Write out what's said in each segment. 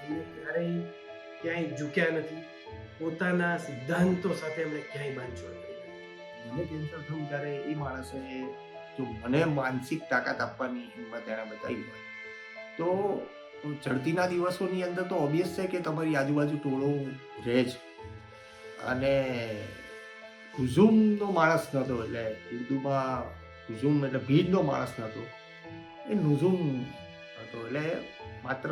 એમને ક્યારેય ક્યાંય ઝૂક્યા નથી, પોતાના સિદ્ધાંતો સાથે એમણે ક્યાંય બાંધછોડ કરી નથી. મને કેન્સર થયું ત્યારે એ માણસે જો મને માનસિક તાકાત આપવાની હિંમત એણે બતાવી હોય તો ચડતીના દિવસોની અંદર તો ઓબ્વિયસ છે કે તમારી આજુબાજુ ટોળો રહે જ. અને હુઝુમનો માણસ નહોતો, એટલે ઉર્દુમાં હુઝુમ એટલે ભીડનો માણસ નહોતો, એ નુઝુમ હતો. એટલે માત્ર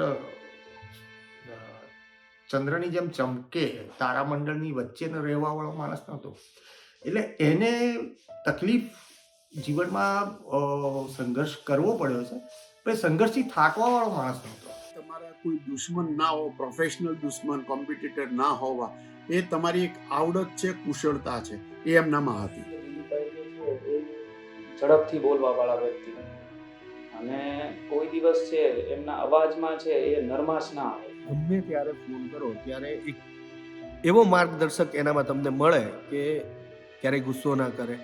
ચંદ્રની જેમ ચમકે તારામંડળની વચ્ચેનો રહેવાવાળો માણસ નહોતો. એટલે એને તકલીફ જીવનમાં સંઘર્ષ કરવો પડ્યો છે, પણ સંઘર્ષથી થાકવાવાળો માણસ નહોતો. તમારા કોઈ દુશ્મન ના હો, પ્રોફેશનલ દુશ્મન, કોમ્પિટિટર ના હોવા, એ તમારી એક આવડત છે, કુશળતા છે, એ એમનામાં હતી. દિલીપભાઈ જે છે એ ઝડપથી બોલવા વાળા વ્યક્તિ, અને કોઈ દિવસ છે એમના અવાજમાં છે એ નરમાશ ના આવે. ગમે ત્યારે ફોન કરો ત્યારે એક એવો માર્ગદર્શક એનામાં તમને મળે કે ક્યારેય ગુસ્સો ના કરે,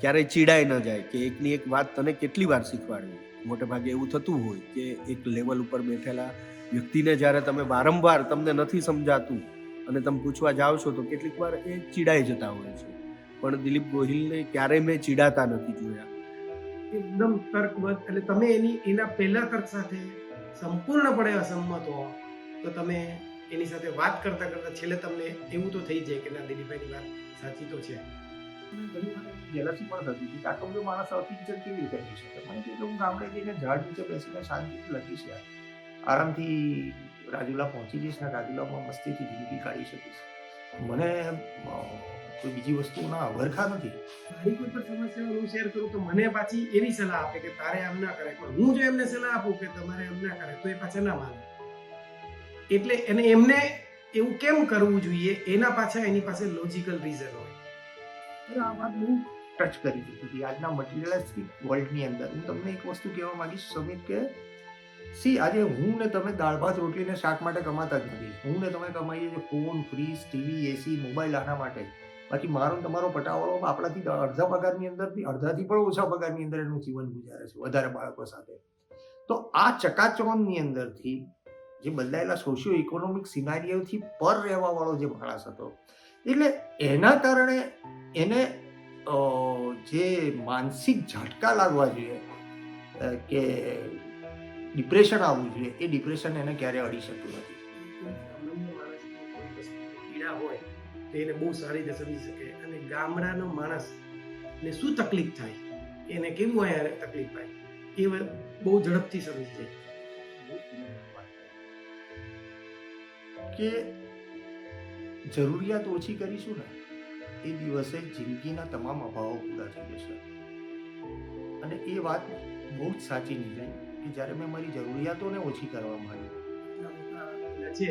ક્યારેય ચીડાઈ ન જાય, કે એકની એક વાત તને કેટલી વાર શીખવાડવી. મોટે ભાગે એવું થતું હોય કે એક લેવલ ઉપર બેઠેલા વ્યક્તિને જ્યારે તમે વારંવાર તમને નથી સમજાતું અને તમે પૂછવા જાઓ છો તો કેટલીક વાર એ ચીડાઈ જતા હોય છે. પણ દિલીપ ગોહિલને ક્યારેય મેં ચીડાતા નથી જોયા. એકદમ તર્કબદ્ધ, એટલે તમે એના પહેલા તર્ક સાથે સંપૂર્ણપણે અસંમત હો તો તમે એની સાથે વાત કરતા કરતા છેલ્લે તમને એવું તો થઈ જાય કે ના, દિલીપભાઈની વાત સાચી તો છે. જેલસી પણ થતી હતી કે આટલો બધો માણસ અતિજન કેવી રીતે લખી શકે. મને તો હું ગામડે જઈને ઝાડ નીચે બેસીને શાંતિથી લખીશ, યાર આરામથી રાજુલા પહોંચી જઈશ ને રાજુલામાં મસ્તીથી જિંદગી કાઢી શકીશ. મને કોઈ બીજી વસ્તુના વરખા નથી. મારી કોઈ પણ સમસ્યા હું શેર કરું તો મને પાછી એવી સલાહ આપે કે તારે આમ ના કરાય, પણ હું જો એમને સલાહ આપું કે તમારે આમ ના કરાય તો એ પાછા ના માને. એટલે એમને એવું કેમ કરવું જોઈએ એના પાછળ એની પાસે લોજિકલ રીઝન હોય. આ વાત બહુ ટચ કરી દીધી આજના મટીરિયલિસ્ટિક વર્લ્ડની અંદર. હું તમને એક વસ્તુ કહેવા માંગીશ સમિત, કે આજે હું ને તમે દાળ ભાત રોટલી ને શાક માટે કમાતા જ નથી. હું ને તમે કમાઈએ છીએ ફોન, ફ્રીજ, ટીવી, એસી, મોબાઈલ આના માટે. બાકી મારો તમારો પટાવાળો આપણાથી અડધા પગારની અંદરથી અડધાથી પણ ઓછા પગારની અંદર એનું જીવન ગુજારે છે, વધારે બાળકો સાથે. તો આ ચકાચોંધની અંદરથી જે બદલાયેલા સોશિયો ઇકોનોમિક સિનારીઓથી પર રહેવા વાળો જે માણસ હતો, એટલે એના કારણે એને જે માનસિક ઝટકા લાગવા જોઈએ કે ડિપ્રેશન આવવું જોઈએ, એ ડિપ્રેશન એને ક્યારે અડી શકતું નથી. પીડા હોય તો એને બહુ સારી રીતે સમજી શકે, અને ગામડાનો માણસ ને શું તકલીફ થાય, એને કેવું હોય તકલીફ થાય, એ બહુ ઝડપથી સમજી જાય. કે જરૂરિયાત ઓછી કરીશું ને એ દિવસે જિંદગીના તમામ અભાવો પૂરા થઈ જશે. અને એ વાત બહુ જ સાચી નીકળી કે જ્યારે મેં મારી જરૂરિયાતોને ઓછી કરવા માંડી. છે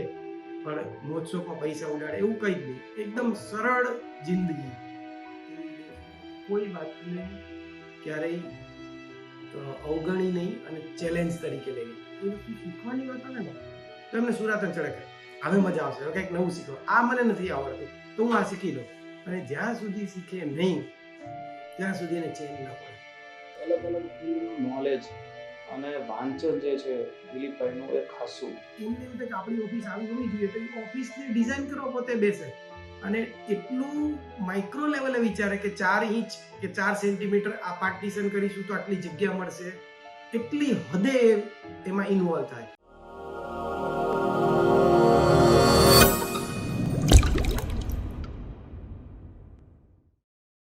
પણ મોજશોખમાં પૈસા ઉડાડે એવું કંઈ જ નહીં, એકદમ સરળ જિંદગી, કોઈ વાતને ક્યારેય અવગણી નહીં અને ચેલેન્જ તરીકે લેવી. એ વસ્તુ શીખવાની વાત આવે ને તો એમને સુરાતન ચડે કરે, હવે મજા આવશે, હવે કંઈક નવું શીખો, આ મને નથી આવડતું તો હું આ શીખી લઉં. અને જ્યાં સુધી શીખે નહીં ત્યાં સુધી એને ચેન ના પડે. અલગ અલગ ફિલ્ડનું નોલેજ અને વાંચન જે છે દિલીપભાઈનું એ ખાસું. એમને એમ કે આપણી ઓફિસ આવી હોવી જોઈએ તો એ ઓફિસને ડિઝાઇન કરવા પોતે બેસે અને એટલું માઇક્રો લેવલે વિચારે કે 4 ઇંચ કે 4 સેન્ટીમીટર આ પાર્ટીશન કરીશું તો આટલી જગ્યા મળશે, એટલી હદે એમાં ઇન્વોલ્વ થાય.